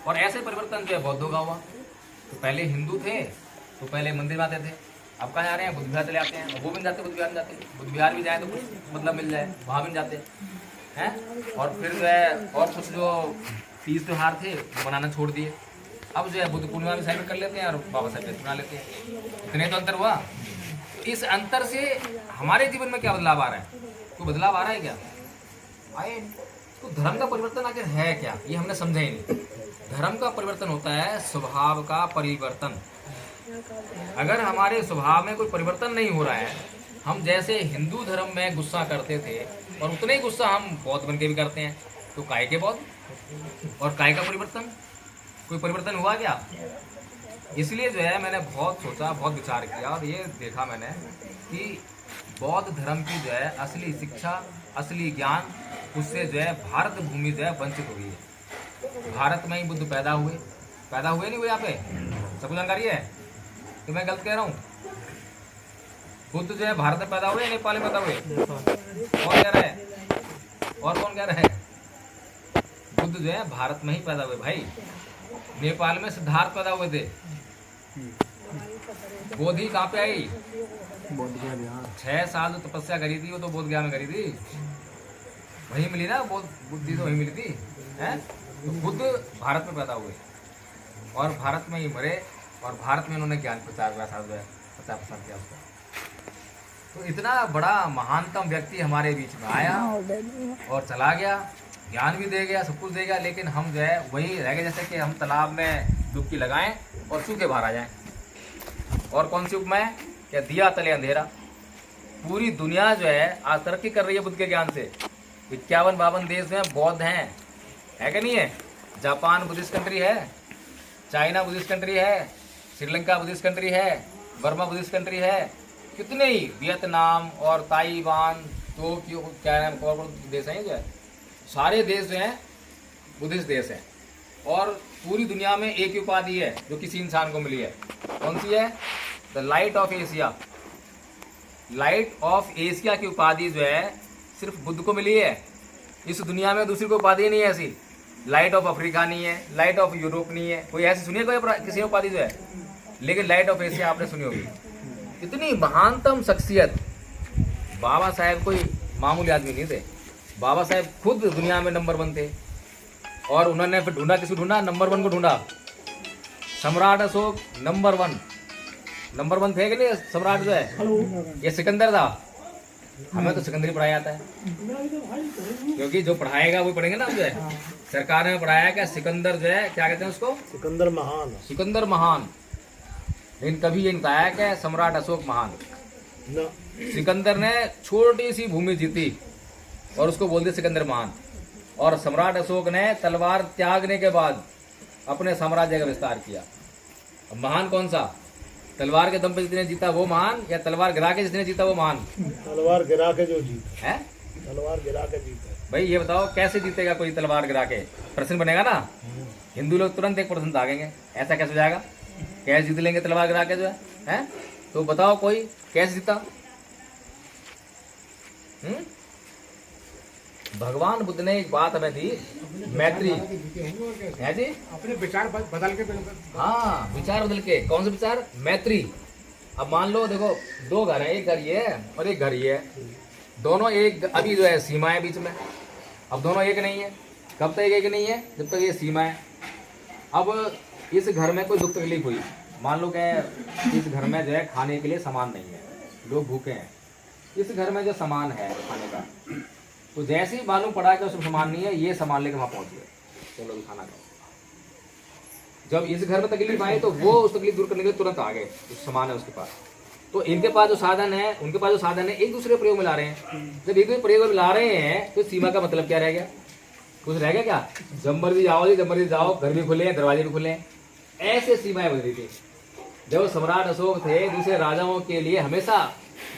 और ऐसे परिवर्तन जो है बौद्धों का हुआ। तो पहले हिंदू थे तो पहले मंदिर में आते थे, अब कहाँ आ रहे हैं, बुद्ध विहार चले आते हैं। वो भी नहीं जाते, बुद्ध विहार नहीं जाते, बुद्ध विहार भी जाए तो कुछ मतलब मिल जाए, वहाँ भी नहीं जाते हैं। और फिर जो है और कुछ जो तीज त्यौहार थे वो मनाना छोड़ दिए। अब जो है बुद्ध पूर्णिमा भी सेलिब्रेट कर लेते हैं और बाबा साहब जयंती मना लेते हैं। इतने तो अंतर हुआ। तो इस अंतर से हमारे जीवन में क्या बदलाव आ रहा है? कोई बदलाव आ रहा है क्या? आए। तो धर्म का परिवर्तन आखिर है क्या, ये हमने समझा ही नहीं। धर्म का परिवर्तन होता है स्वभाव का परिवर्तन। अगर हमारे स्वभाव में कोई परिवर्तन नहीं हो रहा है, हम जैसे हिंदू धर्म में गुस्सा करते थे और उतने ही गुस्सा हम बौद्ध बन के भी करते हैं, तो काय के बौद्ध और काय का परिवर्तन? कोई परिवर्तन हुआ क्या? इसलिए जो है मैंने बहुत सोचा, बहुत विचार किया और ये देखा मैंने कि बौद्ध धर्म की जो है असली शिक्षा, असली ज्ञान, उससे जो है भारत भूमि जो है वंचित हो गई है। भारत में ही बुद्ध पैदा हुए नहीं हुए? यहाँ पे सबको जानकारी है कि मैं गलत कह रहा हूँ? बुद्ध जो है भारत में पैदा हुए या नेपाल में पैदा हुए? कौन कह रहा है? और कौन कह रहा है? बुद्ध जो है भारत में ही पैदा हुए भाई। नेपाल में सिद्धार्थ पैदा हुए थे। बोधि कहाँ पे आई? 6 साल जो तपस्या करी थी वो तो बोध गया में करी थी, वहीं मिली ना बुद्धि, तो वहीं मिली थी हैं। तो बुद्ध भारत में पैदा हुए और भारत में ही मरे और भारत में उन्होंने ज्ञान प्रचार प्रसार किया उसका। तो इतना बड़ा महानतम व्यक्ति हमारे बीच में आया और चला गया, ज्ञान भी दे गया, सब कुछ दे गया, लेकिन हम जो है वही रह गए जैसे कि हम तालाब में डुबकी लगाएं और सूखे बाहर आ जाएं। और कौन सी उपमा है? क्या दिया तले अंधेरा। पूरी दुनिया जो है आज तरक्की कर रही है बुद्ध के ज्ञान से। 51-52 देश में बौद्ध हैं, है कि नहीं है? जापान बुद्धिस्ट कंट्री है, चाइना बुद्धिस्ट कंट्री है, श्रीलंका बुद्धिस्ट कंट्री है, बर्मा बुद्धिस्ट कंट्री है, कितने ही, वियतनाम और ताइवान, तो क्या नाम और देश हैं, जो है सारे देश जो हैं बुद्धिस्ट देश हैं। और पूरी दुनिया में एक ही उपाधि है जो किसी इंसान को मिली है। कौन सी है? The light of Asia. Light of Asia की उपाधि जो है सिर्फ बुद्ध को मिली है। इस दुनिया में दूसरी कोई उपाधि नहीं है ऐसी। लाइट ऑफ अफ्रीका नहीं है, लाइट ऑफ यूरोप नहीं है, कोई ऐसी सुनिए कोई किसी उपाधि जो है, लेकिन लाइट ऑफ एशिया आपने सुनी होगी। इतनी महानतम शख्सियत। बाबा साहेब कोई मामूली आदमी नहीं थे। बाबा साहेब खुद दुनिया में नंबर 1 थे और उन्होंने फिर ढूंढा, किसी ढूंढा? नंबर 1 को ढूंढा। सम्राट अशोक नंबर 1 थे कि नहीं? सम्राट जो है ये सिकंदर था। हमें तो सिकंदरी पढ़ाया जाता है क्योंकि जो पढ़ाएगा वो पढ़ेंगे ना हम जो है। सरकार ने पढ़ाया क्या? सिकंदर जो है, क्या कहते हैं उसको? सिकंदर महान। सिकंदर महान। लेकिन कभी ये नहीं बताया क्या सम्राट अशोक महान। सिकंदर ने छोटी सी भूमि जीती और उसको बोल दिया सिकंदर महान। और सम्राट अशोक ने तलवार त्यागने के बाद अपने साम्राज्य का विस्तार किया। अब महान कौन सा? तलवार के दम पे जितने जीता वो महान, या तलवार गिरा के जितने जीता वो महान? तलवार गिरा के जो जीता है, तलवार गिरा के जीता। भाई ये बताओ कैसे जीतेगा कोई तलवार गिरा के? प्रश्न बनेगा ना। हिंदू लोग तुरंत एक प्रश्न दागेंगे, ऐसा कैसे हो जाएगा? कैसे जीत लेंगे तलवार गिरा के जो है? तो बताओ कोई कैसे जीता? भगवान बुद्ध ने एक बात हमें दी, मैत्री है जी, अपने विचार बदल के। हाँ, विचार बदल के। कौन से विचार? मैत्री। अब मान लो देखो 2 घर है, एक घर ये है और एक घर ये है, दोनों एक, अभी जो है सीमा है बीच में। अब दोनों एक नहीं है। कब तक एक नहीं है? जब तक ये सीमा है। अब इस घर में कोई दुख तकलीफ हुई, मान लो क्या इस घर में जो है खाने के लिए सामान नहीं है, लोग भूखे हैं। इस घर में जो सामान है खाने का, तो जैसे ही मालूम पड़ा कि उसमें सामान नहीं है, ये सामान लेकर वहां पहुंच गए, चलो भी खाना खाओ। जब इस घर में तकलीफ आई तो वो उस तकलीफ दूर करने के लिए तुरंत आ गए, उस सामान है उसके पास। तो इनके पास जो साधन है, उनके पास जो साधन है, एक दूसरे प्रयोग में ला रहे हैं। जब एक दूसरे प्रयोग में ला रहे हैं तो सीमा का मतलब क्या रह गया? कुछ रह गया क्या? जब मर्जी आओ जी, जब मर्जी जाओ, घर भी खुले हैं, दरवाजे भी खुले हैं, ऐसे सीमाएं बदली थी। जब सम्राट अशोक थे, दूसरे राजाओं के लिए हमेशा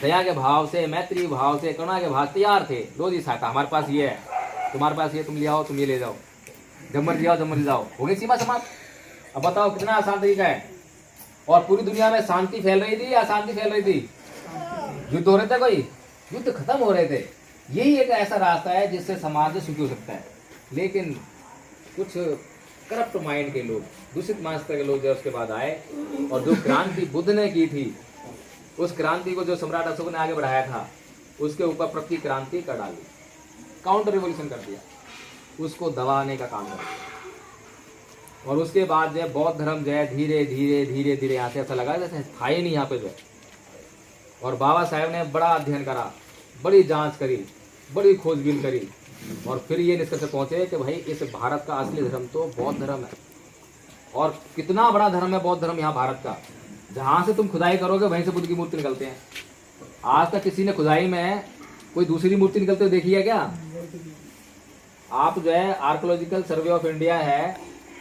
दया के भाव से, मैत्री भाव से, करुणा के भाव तैयार थे। लो जी साटा, हमारे पास ये है, तुम्हारे पास ये, तुम ले आओ, तुम ये ले जाओ, जब मर्जी आओ, जब मर्जी जाओ, हो गई सीमा समाप्त। अब बताओ कितना आसान तरीका है। और पूरी दुनिया में शांति फैल रही थी या अशांति फैल रही थी? युद्ध हो रहे थे, कोई युद्ध खत्म हो रहे थे। यही एक ऐसा रास्ता है जिससे समाज सुखी हो सकता है। लेकिन कुछ करप्ट माइंड के लोग, दूषित मानसिकता के लोग जो उसके बाद आए और जो क्रांति बुद्ध ने की थी, उस क्रांति को जो सम्राट अशोक ने आगे बढ़ाया था, उसके ऊपर प्रति क्रांति कर डाली, काउंटर रिवॉल्यूशन कर दिया, उसको दबाने का काम कर। और उसके बाद जो है बौद्ध धर्म जो है धीरे धीरे धीरे धीरे यहाँ से ऐसा लगा जैसे था ही नहीं यहाँ पे जो है। और बाबा साहेब ने बड़ा अध्ययन करा, बड़ी जांच करी, बड़ी खोजबीन करी और फिर ये निष्कर्ष पहुंचे कि भाई इस भारत का असली धर्म तो बौद्ध धर्म है। और कितना बड़ा धर्म है बौद्ध धर्म यहाँ भारत का, जहाँ से तुम खुदाई करोगे वहीं से बुद्ध की मूर्ति निकलते हैं। आज तक किसी ने खुदाई में कोई दूसरी मूर्ति निकलते हुए देखी है क्या? आप जो है आर्कोलॉजिकल सर्वे ऑफ इंडिया है,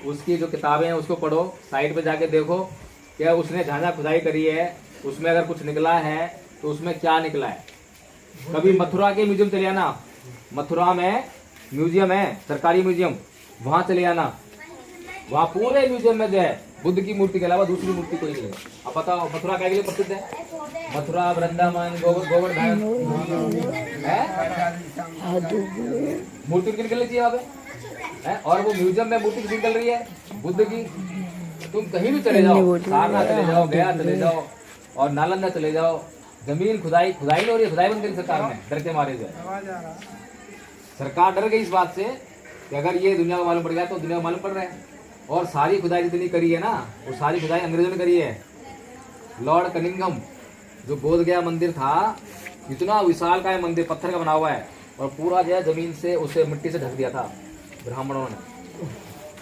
उसकी जो किताबें हैं उसको पढ़ो, साइट पे जाके देखो क्या उसने जहाँ जहाँ खुदाई करी है उसमें अगर कुछ निकला है तो उसमें क्या निकला है। कभी मथुरा के म्यूजियम चले आना, मथुरा में म्यूजियम है, सरकारी म्यूजियम, वहां चले आना, वहां पूरे म्यूजियम में जो है बुद्ध की मूर्ति के अलावा दूसरी मूर्ति कोई नहीं है। अब बताओ मथुरा क्या के लिए प्रसिद्ध है? मथुरा, वृंदावन, गोवर्धन है, मूर्ति की निकलनी चाहिए वहाँ पे है। और वो म्यूजियम में मूर्ति किसी निकल रही है? बुद्ध की। तुम कहीं भी चले जाओ, सारनाथ चले जाओ, गया चले जाओ और नालंदा चले जाओ, जमीन खुदाई नहीं हो रही है, खुदाई बंद करी सरकार ने, डर के मारे जाए। सरकार डर गई इस बात से कि अगर ये दुनिया को मालूम पड़ गया तो दुनिया को मालूम पड़ रहा है। और सारी खुदाई जितनी करी है ना, वो सारी खुदाई अंग्रेजों ने करी है। लॉर्ड कनिंघम जो बोध गया मंदिर था, इतना विशाल का मंदिर, पत्थर का बना हुआ है और पूरा जो है जमीन से उसे मिट्टी से ढक दिया था ब्राह्मणों ने।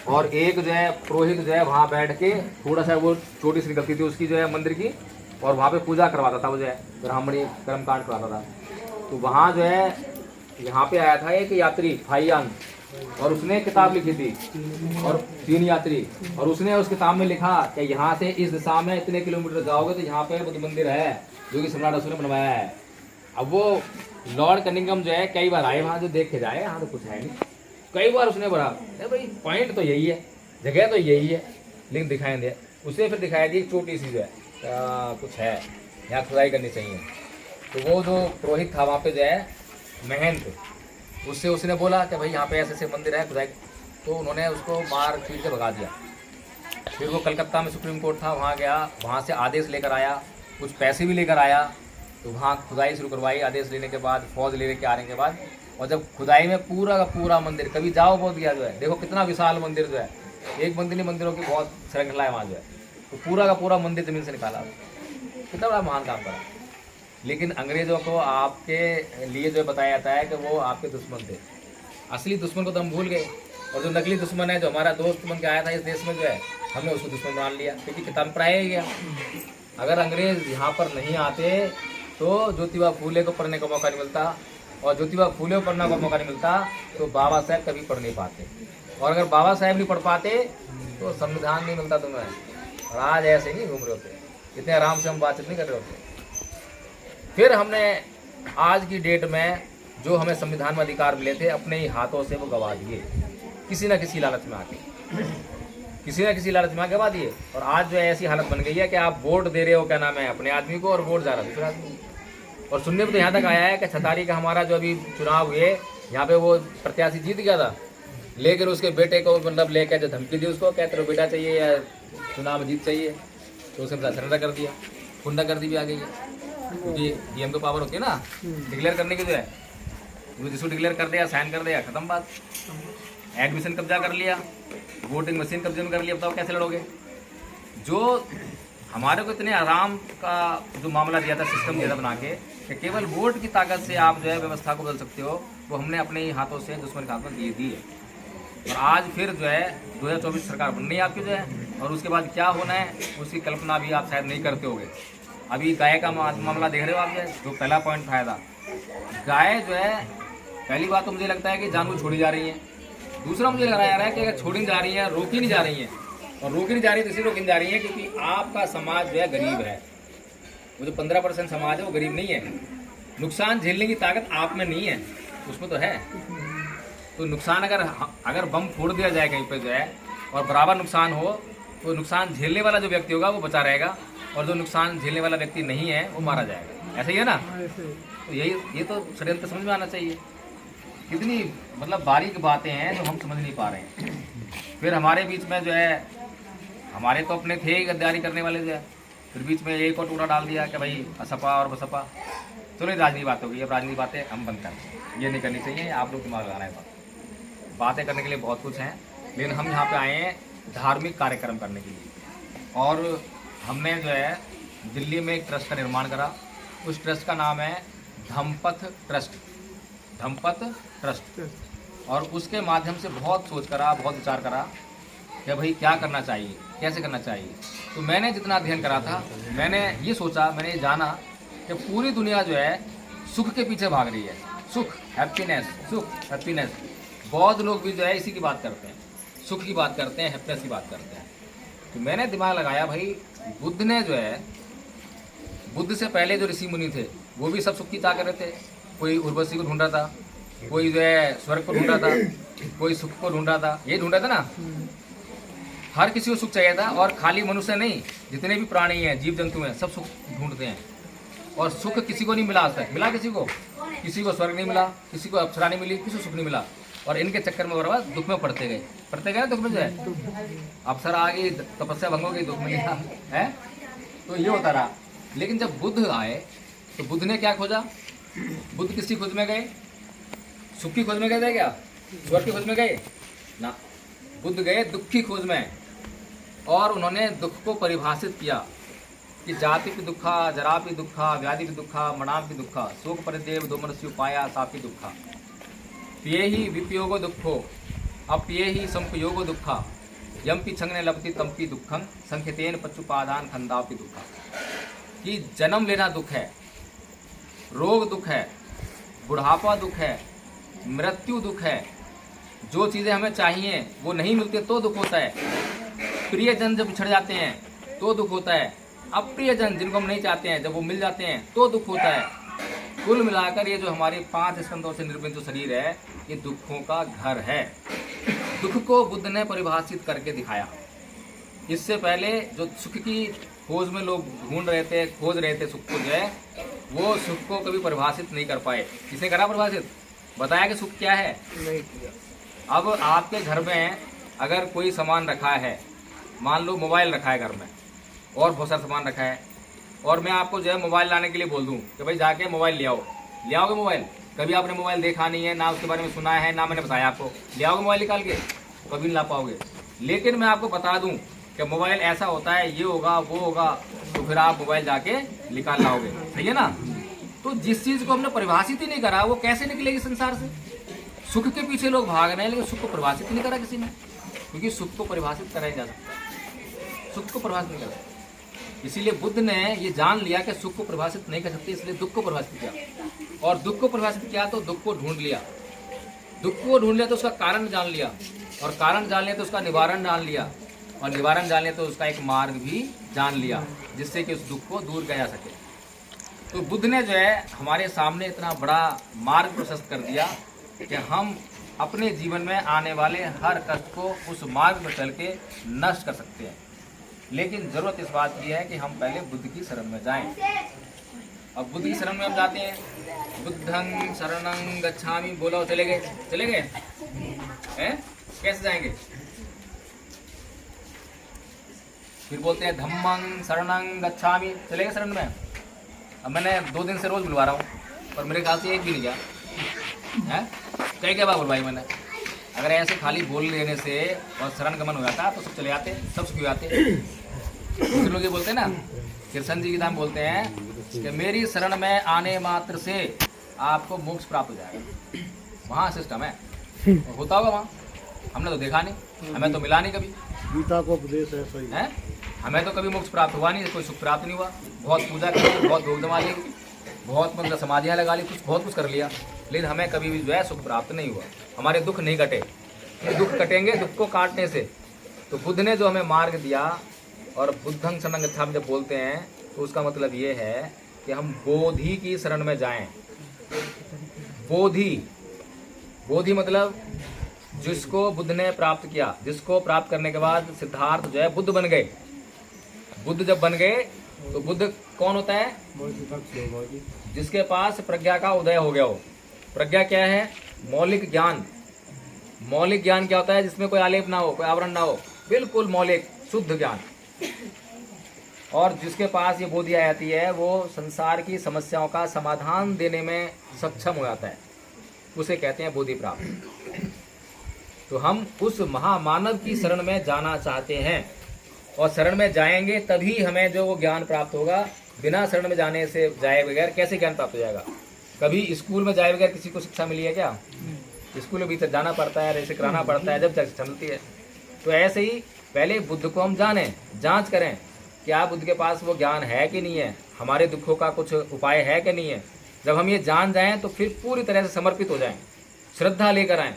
और एक जो है पुरोहित जो है वहाँ बैठ के थोड़ा सा वो छोटी सी निकलती थी उसकी जो है मंदिर की, और वहाँ पे पूजा करवाता था, वो जो है ब्राह्मणी कर्मकांड करवाता था। तो वहाँ जो है यहाँ पे आया था एक यात्री फाइयान, और उसने किताब लिखी थी, और 3 यात्री, और उसने उस किताब में लिखा कि यहाँ से इस दिशा में इतने किलोमीटर जाओगे तो यहाँ पे बुद्ध मंदिर है जो कि सम्राट अशोक ने बनवाया है। अब वो लॉर्ड कनिंघम जो है कई बार आए वहाँ, जो देख के जाए, यहाँ तो कुछ है नहीं। कई बार उसने बोला भाई पॉइंट तो यही है, जगह तो यही है, लेकिन दिखाई दिया। उसने फिर दिखाई दी छोटी सी जो है कुछ है, यहाँ खुदाई करनी चाहिए। तो वो जो पुरोहित था वहाँ पे जो है महंत, उससे उसने बोला कि भाई यहाँ पे ऐसे ऐसे मंदिर है खुदाई, तो उन्होंने उसको मार पीट के भगा दिया। फिर वो कलकत्ता में सुप्रीम कोर्ट था, वहाँ गया, वहाँ से आदेश लेकर आया, कुछ पैसे भी लेकर आया, तो वहाँ खुदाई शुरू करवाई। आदेश लेने के बाद, फौज लेने के आने के बाद, और जब खुदाई में पूरा का पूरा मंदिर, कभी जाओ बोध गया जो है, देखो कितना विशाल मंदिर जो है, एक मंदिर नहीं, मंदिरों की बहुत श्रृंखला है वहाँ जो है, तो पूरा का पूरा मंदिर जमीन से निकाला, कितना बड़ा महान काम करा। लेकिन अंग्रेजों को आपके लिए जो बताया जाता है कि वो आपके दुश्मन थे, असली दुश्मन को तो हम भूल गए, और जो नकली दुश्मन है, जो हमारा दोस्त बन के आया था इस देश में जो है, हमने उसको दुश्मन मान लिया, क्योंकि किताब पर आया ही गया। अगर अंग्रेज यहाँ पर नहीं आते तो ज्योतिबा फूले को पढ़ने का मौका नहीं मिलता, और ज्योतिबा फूले को पढ़ने का मौका नहीं मिलता तो बाबा साहेब कभी पढ़ नहीं पाते, और अगर बाबा साहेब नहीं पढ़ पाते तो संविधान नहीं मिलता तुम्हें। और आज ऐसे नहीं घूम रहे होते, इतने आराम से हम बातचीत नहीं कर रहे होते। फिर हमने आज की डेट में जो हमें संविधान में अधिकार मिले थे, अपने ही हाथों से वो गवा दिए, किसी न किसी लालच में आके, किसी न किसी लालच में आके गवा दिए। और आज जो है ऐसी हालत बन गई है कि आप वोट दे रहे हो, क्या नाम है, अपने आदमी को, और वोट जा रहा है दूसरे आदमी को। और सुनने में तो यहाँ तक आया है कि छतारी का हमारा जो अभी चुनाव हुए, यहाँ पे वो प्रत्याशी जीत गया था, लेकिन उसके बेटे को मतलब लेकर जो धमकी दी उसको, क्या तेरा बेटा चाहिए या चुनाव जीत चाहिए, तो उसने सरेंडर कर दिया, गुंडागर्दी भी आ गई है। क्योंकि डीएम को पावर होती है ना डिक्लेयर करने की, जो है वो जिसको डिक्लेयर कर दिया, साइन कर दिया, खत्म बात। एडमिशन कब्जा कर लिया, वोटिंग मशीन कब्जे में कर लिया, बताओ कैसे लड़ोगे। जो हमारे को इतने आराम का जो मामला दिया था, सिस्टम दिया था बना के, कि केवल वोट की ताकत से आप जो है व्यवस्था को बदल सकते हो, वो हमने अपने ही हाथों से दुश्मन के हाथ में दिए दी है। और आज फिर जो है 2024 सरकार बननी है आपकी जो है, और उसके बाद क्या होना है उसकी कल्पना भी आप शायद नहीं करते होंगे। अभी गाय का मामला देख रहे हो आप, जो पहला पॉइंट था, गाय जो है, पहली बात तो मुझे लगता है कि जानवर छोड़ी जा रही है। दूसरा मुझे लगा जा रहा है कि अगर छोड़ी नहीं जा रही है, रोकी नहीं जा रही है, और रोकी नहीं जा रही है तो इसलिए रोकी नहीं जा रही है क्योंकि आपका समाज जो है गरीब है। वो जो 15% समाज है वो गरीब नहीं है, नुकसान झेलने की ताकत आप में नहीं है, उसमें तो है। तो नुकसान अगर बम फोड़ दिया जाए कहीं पे जो है, और बराबर नुकसान हो, तो नुकसान झेलने वाला जो व्यक्ति होगा वो बचा रहेगा, और जो नुकसान झेलने वाला व्यक्ति नहीं है वो मारा जाएगा। ऐसा ही है ना। तो ये तो षड्यंत्र समझ में आना चाहिए। कितनी मतलब बारीक बातें हैं जो हम समझ नहीं पा रहे हैं। फिर हमारे बीच में जो है, हमारे तो अपने थे ही गद्दारी करने वाले जो है, फिर बीच में एक और टूरा डाल दिया कि भाई असपा और बसपा। चलो ये राजनीति बात हो गई, अब राजनीति बातें हम बंद कर दें, ये नहीं करनी चाहिए, आप लोग दिमाग लगाना है। बातें करने के लिए बहुत कुछ हैं, लेकिन हम यहाँ पे आए हैं धार्मिक कार्यक्रम करने के लिए। और हमने जो है दिल्ली में एक ट्रस्ट का निर्माण करा। उस ट्रस्ट का नाम है धम्मपथ ट्रस्ट, धम्मपथ ट्रस्ट। और उसके माध्यम से बहुत सोच करा, बहुत विचार करा कि भाई क्या करना चाहिए, कैसे करना चाहिए। तो मैंने जितना अध्ययन करा था, मैंने ये सोचा, मैंने ये जाना कि पूरी दुनिया जो है सुख के पीछे भाग रही है, सुख, हैप्पीनेस, सुख, हैप्पीनेस। बौद्ध लोग भी जो है इसी की बात करते हैं, सुख की बात करते हैं, हैप्पीनेस की बात करते हैं। तो मैंने दिमाग लगाया भाई, बुद्ध ने जो है, बुद्ध से पहले जो ऋषि मुनि थे वो भी सब सुख की चाह कर रहे थे। कोई उर्वशी को ढूंढ रहा था, कोई जो है स्वर्ग को ढूंढ रहा था, कोई सुख को ढूंढ रहा था, ये ढूंढ रहा था ना। हर किसी को सुख चाहिए था, और खाली मनुष्य नहीं, जितने भी प्राणी हैं, जीव जंतु हैं, सब सुख ढूंढते हैं। और सुख किसी को नहीं मिला आज तक, मिला किसी को स्वर्ग नहीं मिला, किसी को अप्सरा नहीं मिली, किसी को सुख नहीं मिला। और इनके चक्कर में बर्बाद दुख में पड़ते गए दुख में जो है। अप्सरा आ गई, तपस्या भंग हो गई, दुख मिला है, तो ये होता रहा। लेकिन जब बुद्ध आए तो बुद्ध ने क्या खोजा? बुद्ध किसकी खोज में गए? सुख की खोज में गए थे क्या? स्वर्ग की खोज में गए ना, बुद्ध गए दुख की खोज में। और उन्होंने दुख को परिभाषित किया कि जाति भी दुखा, जरा भी दुखा, व्याधि भी दुखा, मणाप भी दुखा, शोक परिदेव दो मनुष्य उपाया सापी दुखा, पिये ही विपयोगो दुखो, अपिये ही संपयोगो दुखा, यम्पि छंगने लपति तम्पि दुखम, संख्यतेन पच्चुपादान खंदापि दुखा। कि जन्म लेना दुख है, रोग दुख है, बुढ़ापा दुख है, मृत्यु दुख है, जो चीज़ें हमें चाहिए वो नहीं मिलती तो दुख होता है, प्रियजन जब बिछड़ जाते हैं तो दुख होता है, अप्रियजन जिनको हम नहीं चाहते हैं जब वो मिल जाते हैं तो दुख होता है। कुल मिलाकर ये जो हमारे 5 स्कंदों से निर्मित जो शरीर है, ये दुखों का घर है। दुख को बुद्ध ने परिभाषित करके दिखाया। इससे पहले जो सुख की खोज में लोग ढूंढ रहे थे, खोज रहे थे सुख को, जो है वो सुख को कभी परिभाषित नहीं कर पाए। किसने करा परिभाषित? बताया कि सुख क्या है? नहीं किया। अब आपके घर में अगर कोई सामान रखा है, मान लो मोबाइल रखा है घर में, और बहुत सारा सामान रखा है, और मैं आपको जो है मोबाइल लाने के लिए बोल दूं कि भाई जाके मोबाइल ले आओ, ले आओगे मोबाइल? कभी आपने मोबाइल देखा नहीं है, ना उसके बारे में सुना है, ना मैंने बताया आपको, ले आओगे मोबाइल निकाल के? कभी नहीं ला पाओगे। लेकिन मैं आपको बता दूं कि मोबाइल ऐसा होता है, ये होगा वो होगा, तो फिर आप मोबाइल जाके निकाल लाओगे, सही है ना? तो जिस चीज़ को हमने परिभाषित ही नहीं करा वो कैसे निकलेगी संसार से? सुख के पीछे लोग भाग रहे हैं, लेकिन सुख को परिभाषित नहीं करा किसी ने, क्योंकि सुख को परिभाषित करा जा सकता, सुख को परिभाषित नहीं करा। इसीलिए बुद्ध ने ये जान लिया कि सुख को परिभाषित नहीं कर सकते, इसलिए दुख को परिभाषित किया। और दुख को परिभाषित किया तो दुख को ढूंढ लिया, दुख को ढूंढ लिया तो उसका कारण जान लिया, और कारण जान लिया तो उसका निवारण जान लिया, और निवारण जान लिया तो उसका एक मार्ग भी जान लिया, जिससे कि उस दुख को दूर किया जा सके। तो बुद्ध ने जो है हमारे सामने इतना बड़ा मार्ग प्रशस्त कर दिया कि हम अपने जीवन में आने वाले हर कष्ट को उस मार्ग पर चल के नष्ट कर सकते हैं। लेकिन जरूरत इस बात की है कि हम पहले बुद्ध की शरण में जाएं। अब बुद्ध की शरण में हम जाते हैं, बुद्धं शरणं गच्छामि, बोलो चले गए हैं? कैसे जाएंगे? फिर बोलते हैं धम्मं शरणं गच्छामि, चले गए शरण में। अब मैंने 2 दिन से रोज बुलवा रहा हूँ, पर मेरे ख्याल से एक भी नहीं गया है। क्या बात बुलवाई मैंने? अगर ऐसे खाली बोल लेने से और शरण गमन हो जाता तो सब चले आते, सब सुखी आते। दूसरे लोग ये बोलते हैं ना, कृष्ण जी की नाम बोलते हैं कि मेरी शरण में आने मात्र से आपको मोक्ष प्राप्त हो जाएगा। वहाँ सिस्टम है, होता होगा वहाँ, हमने तो देखा नहीं, हमें तो मिला नहीं कभी। गीता को उपदेश है, सही है, हमें तो कभी मोक्ष प्राप्त हुआ नहीं, कोई सुख प्राप्त नहीं हुआ। बहुत पूजा करी, बहुत धूम धमा ली, बहुत मतलब समाधियाँ लगा ली, बहुत कुछ कर लिया, लेकिन हमें कभी भी जो है सुख प्राप्त नहीं हुआ, हमारे दुख नहीं कटे। दुख कटेंगे दुख को काटने से। तो बुद्ध ने जो हमें मार्ग दिया, और बुद्धं शरणं गच्छामि जब बोलते हैं तो उसका मतलब ये है कि हम बोधि की शरण में जाएं। बोधि मतलब जिसको बुद्ध ने प्राप्त किया, जिसको प्राप्त करने के बाद सिद्धार्थ जो है बुद्ध बन गए। बुद्ध जब बन गए तो बुद्ध कौन होता है? जिसके पास प्रज्ञा का उदय हो गया हो। प्रज्ञा क्या है? मौलिक ज्ञान, मौलिक ज्ञान क्या होता है? जिसमें कोई आलेप ना हो, कोई आवरण ना हो, बिल्कुल मौलिक शुद्ध ज्ञान। और जिसके पास ये बुद्धि आ जाती है वो संसार की समस्याओं का समाधान देने में सक्षम हो जाता है, उसे कहते हैं बुद्धि प्राप्त। तो हम उस महामानव की शरण में जाना चाहते हैं, और शरण में जाएंगे तभी हमें जो वो ज्ञान प्राप्त होगा। बिना शरण में जाने से जाए बगैर कैसे ज्ञान प्राप्त हो जाएगा? कभी स्कूल में जाए बगैर किसी को शिक्षा मिली है क्या? स्कूल में भीतर जाना पड़ता है, रेसे कराना पड़ता है, जब तक चलती है। तो ऐसे ही पहले बुद्ध को हम जानें, जांच करें क्या बुद्ध के पास वो ज्ञान है कि नहीं है, हमारे दुखों का कुछ उपाय है कि नहीं है। जब हम ये जान जाएं तो फिर पूरी तरह से समर्पित हो जाएं, श्रद्धा लेकर आएँ।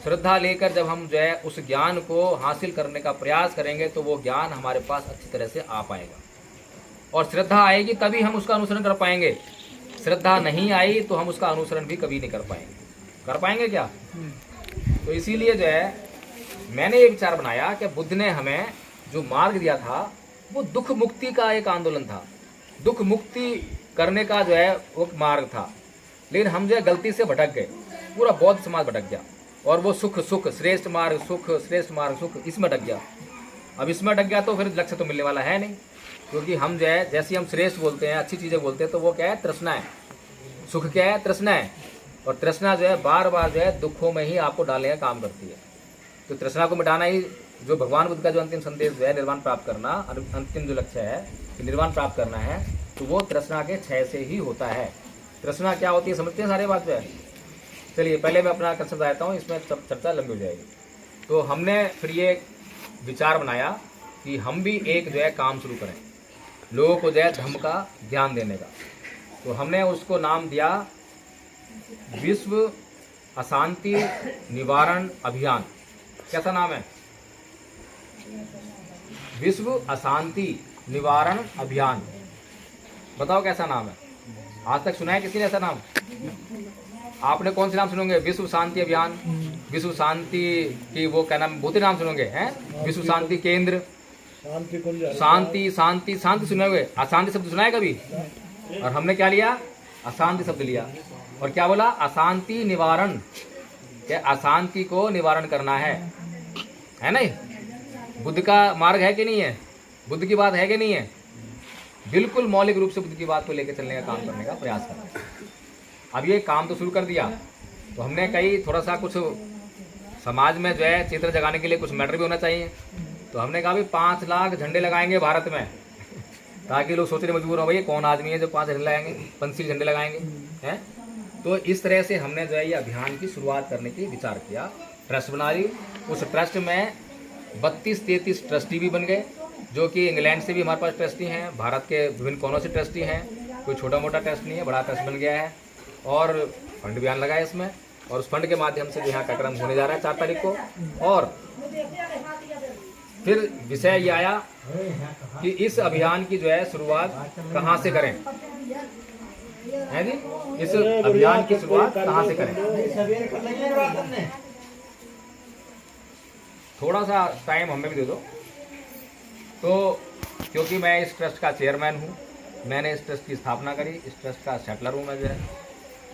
श्रद्धा लेकर जब हम जो है उस ज्ञान को हासिल करने का प्रयास करेंगे तो वो ज्ञान हमारे पास अच्छी तरह से आ पाएगा। और श्रद्धा आएगी तभी हम उसका अनुसरण कर पाएंगे। श्रद्धा नहीं आई तो हम उसका अनुसरण भी कभी नहीं कर पाएंगे। कर पाएंगे क्या? तो इसीलिए जो है मैंने ये विचार बनाया कि बुद्ध ने हमें जो मार्ग दिया था वो दुख मुक्ति का एक आंदोलन था, दुख मुक्ति करने का जो है वो मार्ग था। लेकिन हम जो है गलती से भटक गए, पूरा बौद्ध समाज भटक गया, और वो सुख सुख श्रेष्ठ मार्ग, सुख श्रेष्ठ मार्ग, सुख इसमें अटक गया। अब इसमें अटक गया तो फिर लक्ष्य तो मिलने वाला है नहीं, क्योंकि हम जो है जैसे हम श्रेष्ठ बोलते हैं, अच्छी चीज़ें बोलते हैं, तो वो क्या है? तृष्णा है। सुख क्या है? तृष्णा है। और तृष्णा जो है बार बार जो है दुखों में ही आपको डालने का काम करती है। तो तृष्णा को मिटाना ही जो भगवान बुद्ध का जो अंतिम संदेश जो है, निर्वाण प्राप्त करना, अंतिम जो लक्ष्य है कि निर्वाण प्राप्त करना है, तो वो तृष्णा के क्षय से ही होता है। तृष्णा क्या होती है समझते हैं सारे बात जो है। चलिए पहले मैं अपना कंसेप्ट बताता हूँ, इसमें चर्चा लंबी हो जाएगी। तो हमने फिर ये विचार बनाया कि हम भी एक जो है काम शुरू करें, लोगों को जो है धम्म का ज्ञान देने का। तो हमने उसको नाम दिया विश्व अशांति निवारण अभियान। कैसा नाम है? विश्व अशांति निवारण अभियान। बताओ कैसा नाम है? आज तक सुना है किसी ने ऐसा नाम? आपने कौन से नाम सुनोगे? विश्व शांति अभियान, विश्व शांति की वो क्या नाम, बहुत ही नाम सुनोगे हैं। विश्व शांति केंद्र, शांति शांति शांति सुनोगे। अशांति शब्द सुना है कभी? और हमने क्या लिया? अशांति शब्द लिया। और क्या बोला? अशांति निवारण, क्या अशांति को निवारण करना है नहीं? बुद्ध का मार्ग है कि नहीं है? बुद्ध की बात है कि नहीं है? बिल्कुल मौलिक रूप से बुद्ध की बात को लेकर चलने का काम करने का प्रयास करना। अब ये काम तो शुरू कर दिया, तो हमने कहीं थोड़ा सा कुछ समाज में जो है चेतना जगाने के लिए कुछ मैटर भी होना चाहिए। तो हमने कहा भी 5 लाख झंडे लगाएंगे भारत में, ताकि लोग सोचने मजबूर हो भाई कौन आदमी है जो 5 झंडे लगाएंगे, पंछी झंडे लगाएंगे हैं। तो इस तरह से हमने जो है ये अभियान की शुरुआत करने की विचार किया। ट्रस्ट बना ली। उस ट्रस्ट में 32-33 ट्रस्टी भी बन गए, जो कि इंग्लैंड से भी हमारे पास ट्रस्टी हैं, भारत के विभिन्न कोनों से ट्रस्टी हैं। कोई छोटा मोटा ट्रस्ट नहीं है, बड़ा ट्रस्ट बन गया है। और फंड भी आने लगा है इसमें, और उस फंड के माध्यम से यहाँ कार्यक्रम होने जा रहा है 4 तारीख को। और फिर विषय ये आया कि इस अभियान की जो है शुरुआत कहाँ से करें, है जी? इस अभियान की शुरुआत कहाँ से करें? थोड़ा सा टाइम हमें भी दे दो। तो क्योंकि मैं इस ट्रस्ट का चेयरमैन हूँ, मैंने इस ट्रस्ट की स्थापना करी, इस ट्रस्ट का सेटलर हूँ मैं जो है।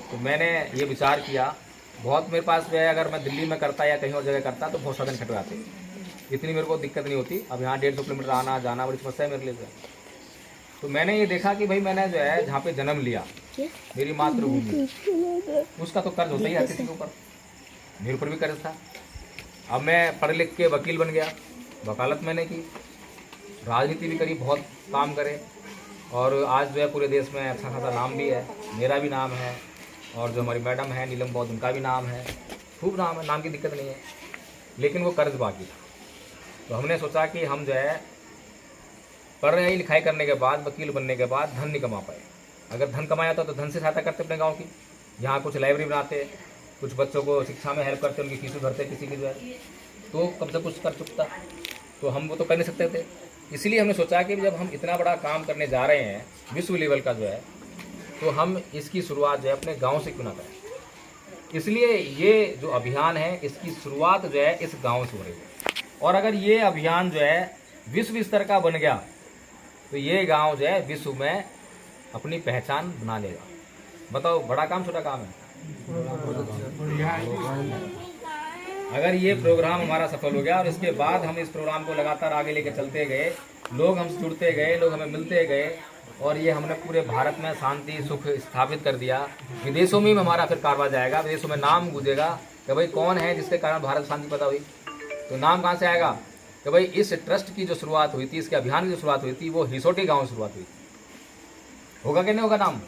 तो मैंने ये विचार किया, बहुत मेरे पास जो है अगर मैं दिल्ली में करता या कहीं और जगह करता तो बहुत साधन खट जाते, इतनी मेरे को दिक्कत नहीं होती। अब यहाँ 150 किलोमीटर आना जाना बड़ी समस्या है मेरे लिए। तो मैंने ये देखा कि भाई मैंने जो है जहाँ पे जन्म लिया, मेरी मातृभूमि, उसका तो कर्ज होता ही है किसी के ऊपर, मेरे ऊपर भी कर्ज था। अब मैं पढ़ लिख के वकील बन गया, वकालत मैंने की, राजनीति भी करी, बहुत काम करे, और आज जो है पूरे देश में अच्छा खासा नाम भी है, मेरा भी नाम है, और जो हमारी मैडम है नीलम बौद्ध, उनका भी नाम है, खूब नाम है, नाम की दिक्कत नहीं है। लेकिन वो कर्ज बाकी था। तो हमने सोचा कि हम जो है पढ़ रहे हैं, लिखाई करने के बाद, वकील बनने के बाद धन नहीं कमा पाए। अगर धन कमाया था तो धन से सहायता करते अपने गांव की, यहाँ कुछ लाइब्रेरी बनाते, कुछ बच्चों को शिक्षा में हेल्प करते, उनकी फीस भरते किसी की जो है, तो कब से कुछ कर चुकता। तो हम वो तो कर नहीं सकते थे। इसलिए हमने सोचा कि जब हम इतना बड़ा काम करने जा रहे हैं विश्व लेवल का जो है, तो हम इसकी शुरुआत जो है अपने गाँव से क्यों ना करें। इसलिए ये जो अभियान है इसकी शुरुआत जो है इस गाँव से हो रही है। और अगर ये अभियान जो है विश्व स्तर का बन गया तो ये गांव जो है विश्व में अपनी पहचान बना लेगा। बताओ बड़ा काम छोटा काम है? अगर ये प्रोग्राम हमारा सफल हो गया और इसके बाद हम इस प्रोग्राम को लगातार आगे लेके चलते गए, लोग हमसे जुड़ते गए, लोग हमें मिलते गए और ये हमने पूरे भारत में शांति सुख स्थापित कर दिया। विदेशों में भी हमारा फिर कारवा जाएगा, विदेशों में नाम गूंजेगा कि भाई कौन है जिसके कारण भारत में शांति पैदा हुई। तो नाम कहाँ से आएगा कि भाई इस ट्रस्ट की जो शुरुआत हुई थी, इसके अभियान की जो शुरुआत हुई थी, वो हिसोटी गाँव से शुरुआत हुई थी। होगा कि नहीं होगा नाम?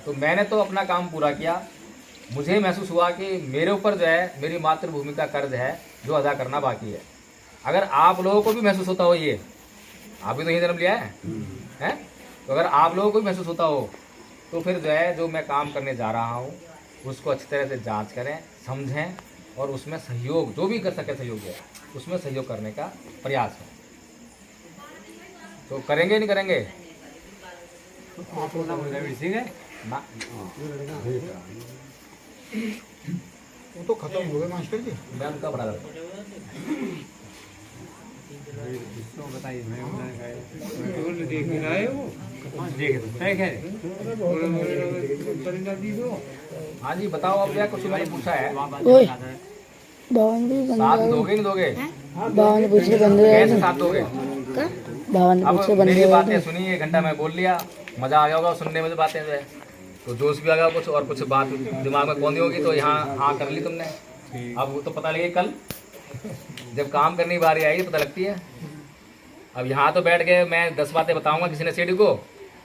तो मैंने तो अपना काम पूरा किया। मुझे महसूस हुआ कि मेरे ऊपर जो है मेरी मातृभूमि का कर्ज है जो अदा करना बाकी है। अगर आप लोगों को भी महसूस होता हो, ये आप भी तो यही जन्म लिया है हैं? तो अगर आप लोगों को भी महसूस होता हो तो फिर जो है जो मैं काम करने जा रहा हूँ उसको अच्छी तरह से जांच करें, समझें और उसमें सहयोग जो भी कर सके सहयोग है उसमें सहयोग करने का प्रयास है। तो करेंगे नहीं करेंगे ना? वो तो खत्म हो गए मास्टर जी। मैं उनका बड़ा लड़का। हाँ जी बताओ, अब क्या कुछ मैंने पूछा है? ओए भवन भी बंद साथ दोगे नहीं दोगे? भवन पूछ के बंद कैसे साथ दोगे? भवन पूछ के अब बंद मेरी बातें सुनी, 1 घंटा मैं बोल लिया, मजा आ गया होगा सुनने में जो बातें जो है, तो जोश भी आ गया कुछ और कुछ बात दिमाग में कौन दी होगी तो यहाँ हाँ कर ली तुमने। अब वो तो पता लगे कल जब काम करने की बारी आएगी पता लगती है। अब यहाँ तो बैठ के मैं 10 बातें बताऊंगा किसी ने सीढ़ी को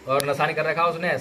और नशा नहीं कर रखा उसने,